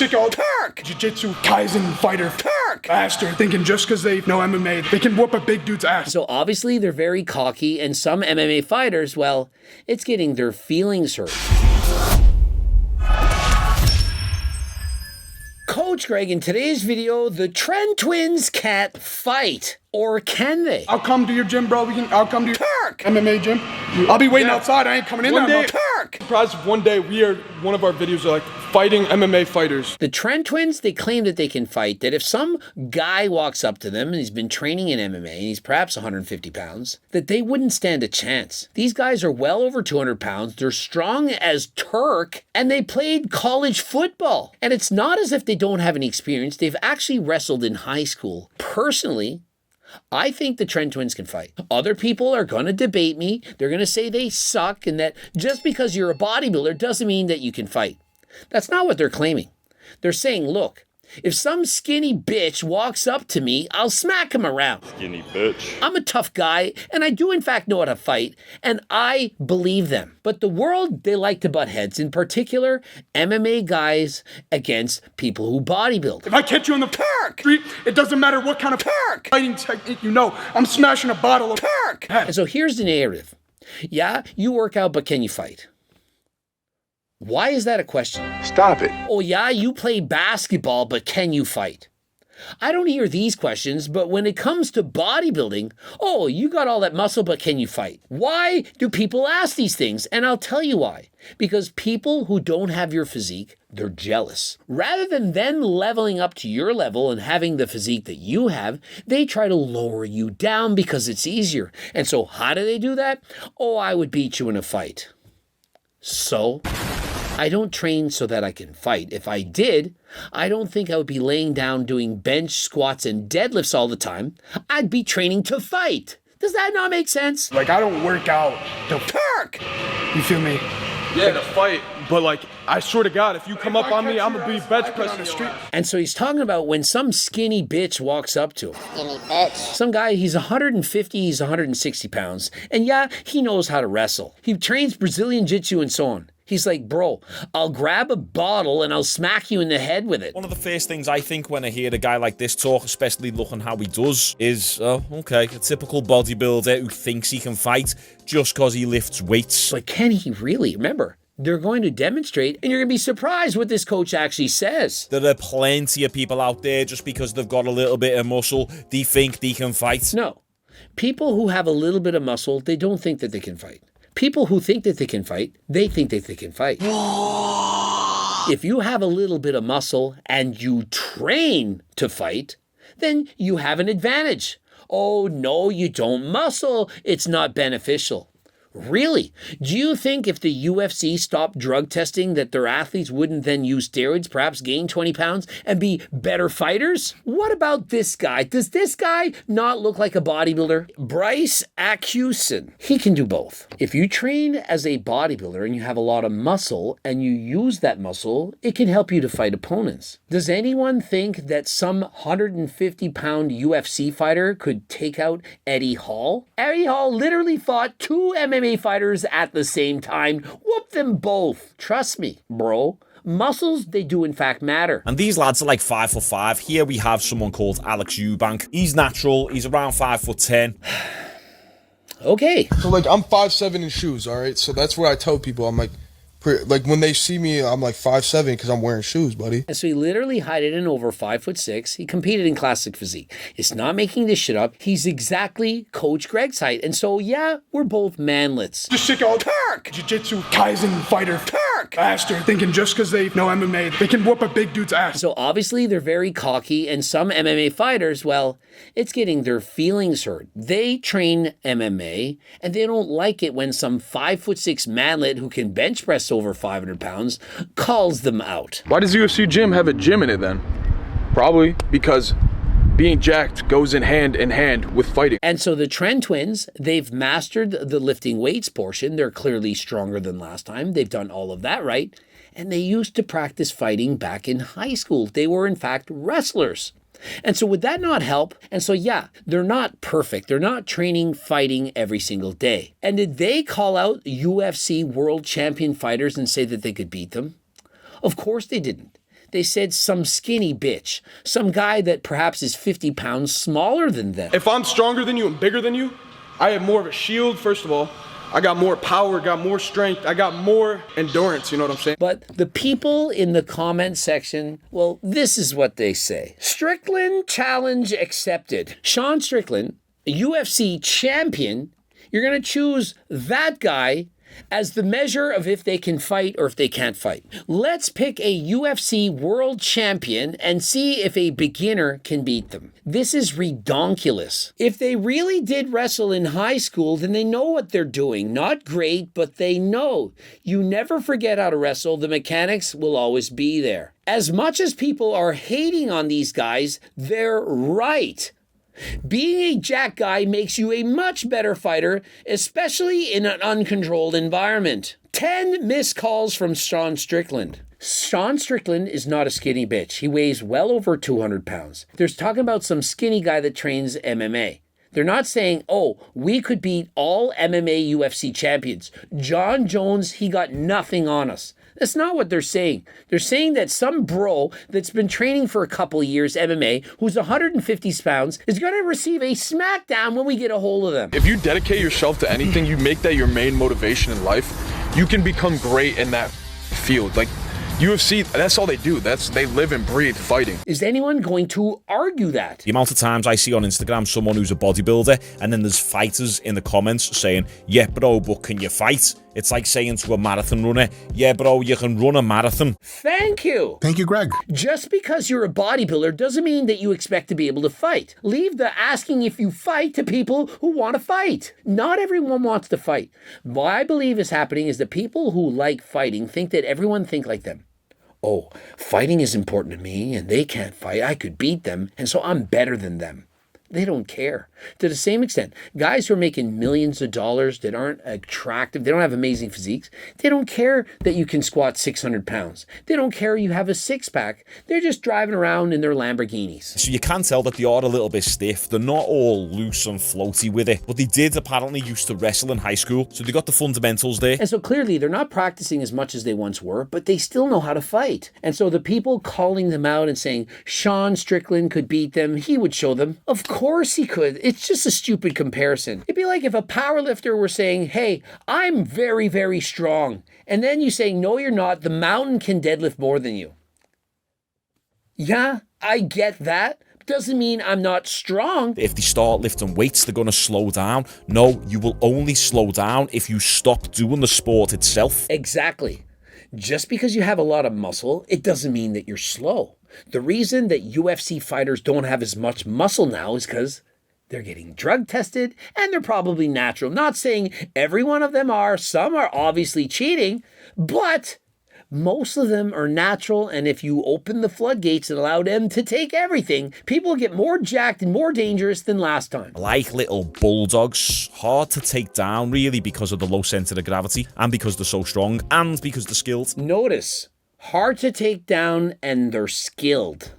sick of Turk! Jiu-jitsu, Kaizen fighter, Turk! Bastard, thinking just because they know MMA, they can whoop a big dude's ass. So obviously they're very cocky, and some MMA fighters, well, it's getting their feelings hurt. Coach Greg, in today's video, the Tren twins can't fight. Or can they? I'll come to your gym, bro. I'll come to your Turk MMA gym. I'll be waiting outside. I ain't coming in there. Turk. Surprised if one day one of our videos are like fighting MMA fighters. The Tren twins, they claim that they can fight, that if some guy walks up to them and he's been training in MMA and he's perhaps 150 pounds, that they wouldn't stand a chance. These guys are well over 200 pounds. They're strong as Turk, and they played college football. And it's not as if they don't have any experience. They've actually wrestled in high school. Personally, I think the Tren twins can fight. Other people are going to debate me. They're going to say they suck and that just because you're a bodybuilder doesn't mean that you can fight. That's not what they're claiming. They're saying, look, if some skinny bitch walks up to me, I'll smack him around. Skinny bitch. I'm a tough guy, and I do in fact know how to fight, and I believe them. But the world, they like to butt heads, in particular, MMA guys against people who bodybuild. If I catch you on the Turk street, it doesn't matter what kind of Turk fighting technique you know. I'm smashing a bottle of Turk. And so here's the narrative. Yeah, you work out, but can you fight? Why is that a question? Stop it. Oh yeah, you play basketball, but can you fight? I don't hear these questions, but when it comes to bodybuilding, oh, you got all that muscle, but can you fight? Why do people ask these things? And I'll tell you why. Because people who don't have your physique, they're jealous. Rather than them leveling up to your level and having the physique that you have, they try to lower you down because it's easier. And so how do they do that? Oh, I would beat you in a fight. So? I don't train so that I can fight. If I did, I don't think I would be laying down doing bench, squats, and deadlifts all the time. I'd be training to fight. Does that not make sense? Like, I don't work out to Turk. You feel me? Yeah, to fight. But like, I swear to God, if you come up on me, I'm gonna be bench pressing the street. And so he's talking about when some skinny bitch walks up to him. Skinny bitch. Some guy, he's 150, he's 160 pounds. And yeah, he knows how to wrestle. He trains Brazilian Jiu-Jitsu and so on. He's like, bro, I'll grab a bottle and I'll smack you in the head with it. One of the first things I think when I hear a guy like this talk, especially looking how he does, is, oh, okay, a typical bodybuilder who thinks he can fight just because he lifts weights. But can he really? Remember, they're going to demonstrate, and you're going to be surprised what this coach actually says. There are plenty of people out there, just because they've got a little bit of muscle, they think they can fight. No. People who have a little bit of muscle, they don't think that they can fight. People who think that they can fight, they think that they can fight. If you have a little bit of muscle and you train to fight, then you have an advantage. Oh, no, you don't muscle. It's not beneficial. Really? Do you think if the UFC stopped drug testing that their athletes wouldn't then use steroids, perhaps gain 20 pounds, and be better fighters? What about this guy? Does this guy not look like a bodybuilder? Bryce Accuson. He can do both. If you train as a bodybuilder and you have a lot of muscle and you use that muscle, it can help you to fight opponents. Does anyone think that some 150-pound UFC fighter could take out Eddie Hall? Eddie Hall literally fought two MMA fighters at the same time. Whoop them both. Trust me, bro. Muscles, they do in fact matter. And these lads are like 5'5". Here we have someone called Alex Eubank. He's natural. He's around 5'10". Okay. So like, I'm 5'7" in shoes, all right? So that's what I tell people. I'm like when they see me, I'm like 5'7" because I'm wearing shoes, buddy. And so he literally hid in over 5'6". He competed in classic physique. It's not making this shit up. He's exactly Coach Greg's height. And so, yeah, we're both manlets. Just sick of Turk! Jiu-jitsu, Kaizen fighter, Turk! Bastard, thinking just because they know MMA, they can whoop a big dude's ass. So obviously they're very cocky, and some MMA fighters, well, it's getting their feelings hurt. They train MMA, and they don't like it when some 5'6" manlet who can bench press over 500 pounds calls them out. Why does UFC gym have a gym in it then? Probably because being jacked goes in hand with fighting. And so the Tren twins, they've mastered the lifting weights portion. They're clearly stronger than last time. They've done all of that right. And they used to practice fighting back in high school. They were in fact wrestlers. And so would that not help? And so, yeah, they're not perfect. They're not training fighting every single day. And did they call out UFC world champion fighters and say that they could beat them? Of course they didn't. They said some skinny bitch, some guy that perhaps is 50 pounds smaller than them. If I'm stronger than you and bigger than you, I have more of a shield, first of all. I got more power, got more strength, I got more endurance, you know what I'm saying? But the people in the comment section, well, this is what they say. Strickland challenge accepted. Sean Strickland, a UFC champion, you're going to choose that guy as the measure of if they can fight or if they can't fight. Let's pick a UFC world champion and see if a beginner can beat them. This is redonkulous. If they really did wrestle in high school, then they know what they're doing. Not great, but they know. You never forget how to wrestle. The mechanics will always be there. As much as people are hating on these guys, they're right. Being a jack guy makes you a much better fighter, especially in an uncontrolled environment. 10 missed calls from Sean Strickland. Sean Strickland is not a skinny bitch. He weighs well over 200 pounds. They're talking about some skinny guy that trains MMA. They're not saying, oh, we could beat all MMA UFC champions. John Jones, he got nothing on us. That's not what they're saying. They're saying that some bro that's been training for a couple of years MMA, who's 150 pounds, is going to receive a smackdown when we get a hold of them. If you dedicate yourself to anything, you make that your main motivation in life, you can become great in that field. Like UFC, that's all they do. They live and breathe fighting. Is anyone going to argue that? The amount of times I see on Instagram someone who's a bodybuilder and then there's fighters in the comments saying, yeah, bro, but can you fight? It's like saying to a marathon runner, yeah, bro, you can run a marathon. Thank you. Thank you, Greg. Just because you're a bodybuilder doesn't mean that you expect to be able to fight. Leave the asking if you fight to people who want to fight. Not everyone wants to fight. What I believe is happening is that people who like fighting think that everyone think like them. Oh, fighting is important to me and they can't fight. I could beat them, and so I'm better than them. They don't care. To the same extent, guys who are making millions of dollars that aren't attractive, they don't have amazing physiques, they don't care that you can squat 600 pounds. They don't care you have a six-pack. They're just driving around in their Lamborghinis. So you can tell that they are a little bit stiff. They're not all loose and floaty with it. But they did apparently used to wrestle in high school, so they got the fundamentals there. And so clearly they're not practicing as much as they once were, but they still know how to fight. And so the people calling them out and saying, Sean Strickland could beat them, he would show them. Of course he could. It's just a stupid comparison. It'd be like if a powerlifter were saying, hey, I'm very, very strong. And then you saying, no, you're not. The mountain can deadlift more than you. Yeah, I get that. Doesn't mean I'm not strong. If they start lifting weights, they're going to slow down. No, you will only slow down if you stop doing the sport itself. Exactly. Just because you have a lot of muscle, it doesn't mean that you're slow. The reason that UFC fighters don't have as much muscle now is because they're getting drug tested and they're probably natural. Not saying every one of them are. Some are obviously cheating, but most of them are natural. And if you open the floodgates and allow them to take everything, people get more jacked and more dangerous than last time. Like little bulldogs, hard to take down really because of the low center of gravity and because they're so strong and because they're skilled. Notice, hard to take down and they're skilled.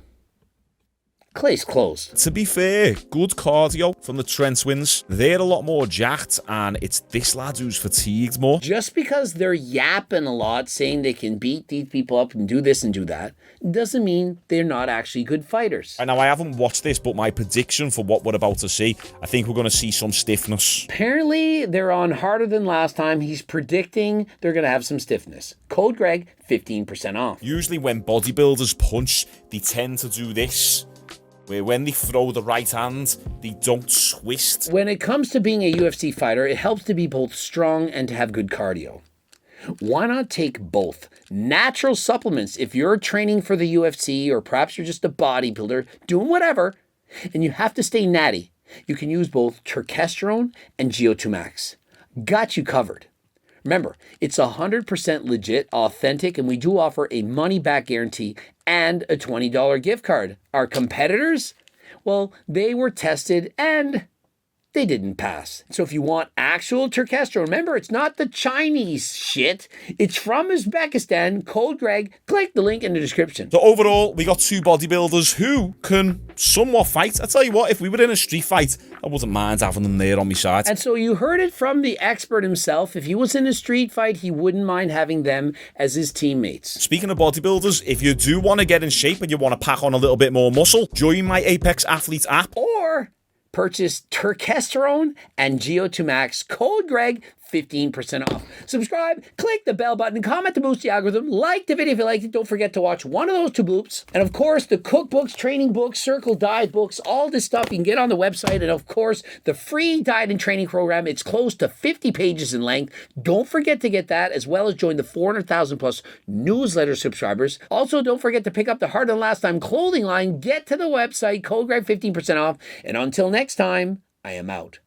Case closed. To be fair, good cardio from the Tren twins. They're a lot more jacked, and it's this lad who's fatigued more. Just because they're yapping a lot, saying they can beat these people up and do this and do that, doesn't mean they're not actually good fighters. Now, I haven't watched this, but my prediction for what we're about to see, I think we're going to see some stiffness. Apparently, they're on harder than last time. He's predicting they're going to have some stiffness. Code Greg, 15% off. Usually when bodybuilders punch, they tend to do this, where when they throw the right hand, they don't twist. When it comes to being a UFC fighter, it helps to be both strong and to have good cardio. Why not take both? Natural supplements, if you're training for the UFC or perhaps you're just a bodybuilder, doing whatever, and you have to stay natty, you can use both Turkesterone and GO2 Max. Got you covered. Remember, it's 100% legit, authentic, and we do offer a money-back guarantee and a $20 gift card. Our competitors, well, they were tested and they didn't pass. So if you want actual Turkesterone, remember, it's not the Chinese shit. It's from Uzbekistan. Code Greg. Click the link in the description. So overall, we got 2 bodybuilders who can somewhat fight. I tell you what, if we were in a street fight, I wouldn't mind having them there on my side. And so you heard it from the expert himself. If he was in a street fight, he wouldn't mind having them as his teammates. Speaking of bodybuilders, if you do want to get in shape and you want to pack on a little bit more muscle, join my Apex Athlete app. Or purchase Turkesterone and Geo2 Max. Code Greg, 15% off. Subscribe, click the bell button, comment to boost the algorithm, like the video if you liked it. Don't forget to watch one of those 2 bloops. And of course, the cookbooks, training books, circle diet books, all this stuff you can get on the website. And of course, the free diet and training program. It's close to 50 pages in length. Don't forget to get that, as well as join the 400,000 plus newsletter subscribers. Also, don't forget to pick up the Harder Than Last Time clothing line. Get to the website, code Greg, 15% off. And until next time, I am out.